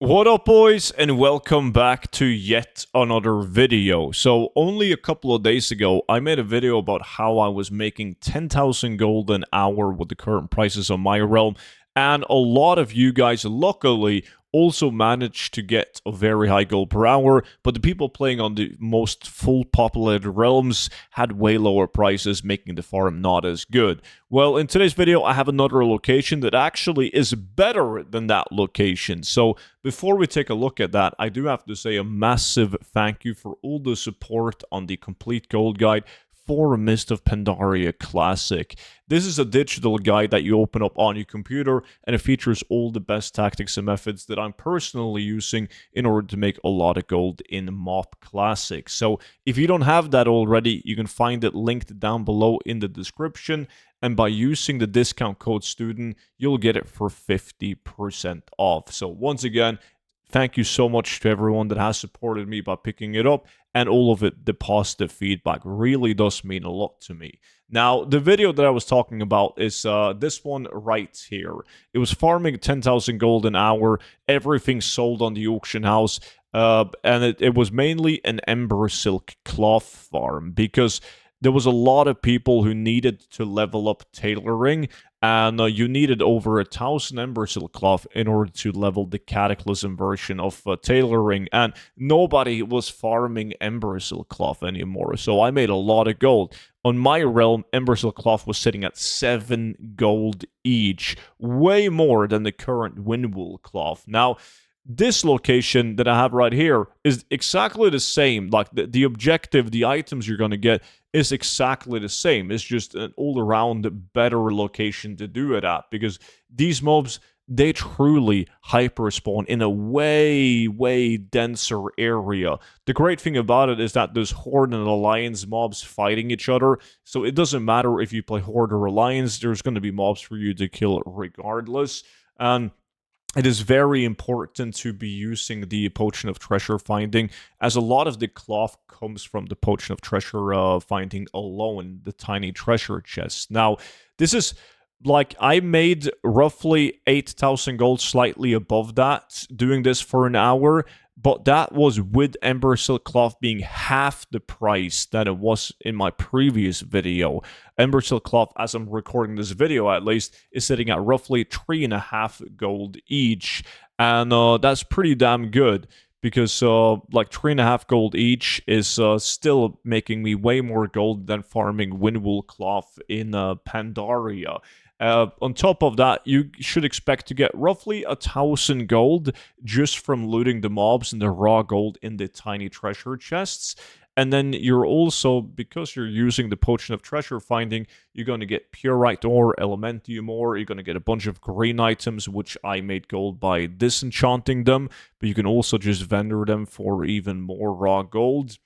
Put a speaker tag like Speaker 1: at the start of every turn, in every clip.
Speaker 1: What up, boys, and welcome back to yet another video. So only a couple of days ago I made a video about how I was making 10,000 gold an hour with the current prices on my realm, and a lot of you guys luckily also managed to get a very high gold per hour, but the people playing on the most full populated realms had way lower prices, making the farm not as good. Well, in today's video I have another location that actually is better than that location. So before we take a look at that, I do have to say a massive thank you for all the support on the complete gold guide for Mist of Pandaria Classic. This is a digital guide that you open up on your computer, and it features all the best tactics and methods that I'm personally using in order to make a lot of gold in MoP Classic. So if you don't have that already, you can find it linked down below in the description, and by using the discount code Studen, you'll get it for 50% off. So once again, thank you so much to everyone that has supported me by picking it up, and all of it, the positive feedback really does mean a lot to me. Now, the video that I was talking about is this one right here. It was farming 10,000 gold an hour, everything sold on the auction house, and it was mainly an Embersilk cloth farm, because there was a lot of people who needed to level up tailoring, and you needed over 1,000 Embersilk cloth in order to level the Cataclysm version of tailoring, and nobody was farming Embersilk cloth anymore, so I made a lot of gold. On my realm, Embersilk cloth was sitting at 7 gold each, way more than the current Windwool cloth. Now, this location that I have right here is exactly the same. Like the objective, the items you're going to get is exactly the same. It's just an all-around better location to do it at, because these mobs, they truly hyper-spawn in a way denser area. The great thing about it is that there's Horde and Alliance mobs fighting each other, so it doesn't matter if you play Horde or Alliance, there's going to be mobs for you to kill regardless. And it is very important to be using the Potion of Treasure Finding, as a lot of the cloth comes from the Potion of Treasure Finding alone, the tiny treasure chests. Now, this is like, I made roughly 8,000 gold, slightly above that, doing this for an hour, but that was with Embersilk cloth being half the price that it was in my previous video. Embersilk cloth, as I'm recording this video at least, is sitting at roughly 3.5 gold each, and that's pretty damn good, because like 3.5 gold each is still making me way more gold than farming Windwool cloth in Pandaria. On top of that, you should expect to get roughly 1,000 gold just from looting the mobs and the raw gold in the tiny treasure chests. And then you're also, because you're using the Potion of Treasure Finding, you're going to get Purite ore, Elementium ore, you're going to get a bunch of green items, which I made gold by disenchanting them, but you can also just vendor them for even more raw gold.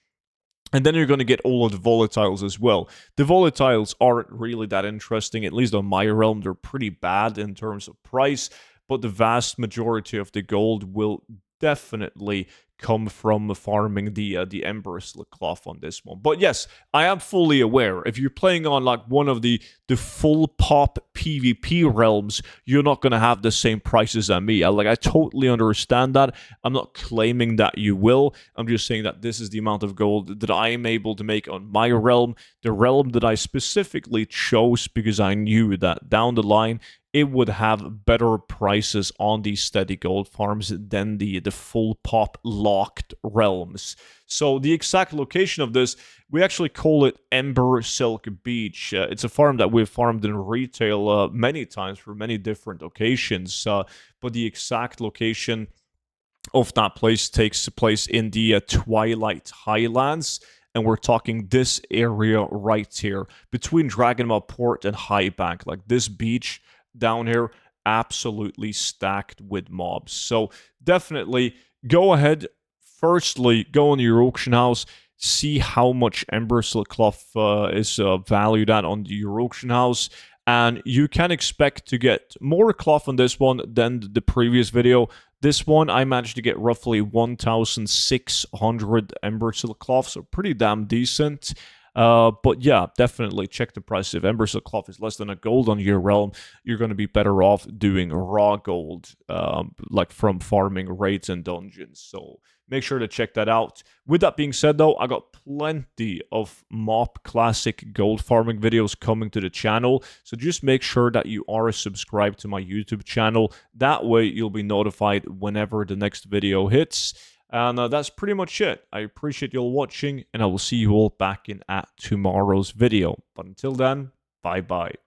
Speaker 1: And then you're going to get all of the volatiles as well. The volatiles aren't really that interesting, at least on my realm. They're pretty bad in terms of price, but the vast majority of the gold will definitely come from farming the Embersilk cloth on this one. But yes, I am fully aware, if you're playing on like one of the full pop PvP realms, you're not going to have the same prices as me. I totally understand that. I'm not claiming that you will. I'm just saying that this is the amount of gold that I am able to make on my realm, the realm that I specifically chose because I knew that down the line it would have better prices on these steady gold farms than the full pop locked realms. So the exact location of this, we actually call it Embersilk Beach. It's a farm that we've farmed in retail many times for many different occasions, but the exact location of that place takes place in the Twilight Highlands, and we're talking this area right here between Dragonmaw Port and Highbank. Like, this beach down here, absolutely stacked with mobs. So definitely go ahead, firstly go into your auction house, see how much Embersilk cloth is valued at on your auction house, and you can expect to get more cloth on this one than the previous video. This one, I managed to get roughly 1,600 Embersilk cloth, so pretty damn decent. But yeah, definitely check the price. If Embersilk cloth is less than a gold on your realm, you're going to be better off doing raw gold, like from farming raids and dungeons. So make sure to check that out. With that being said, though, I got plenty of MoP classic gold farming videos coming to the channel. So just make sure that you are subscribed to my YouTube channel. That way, you'll be notified whenever the next video hits. And that's pretty much it. I appreciate you all watching, and I will see you all back in at tomorrow's video. But until then, bye-bye.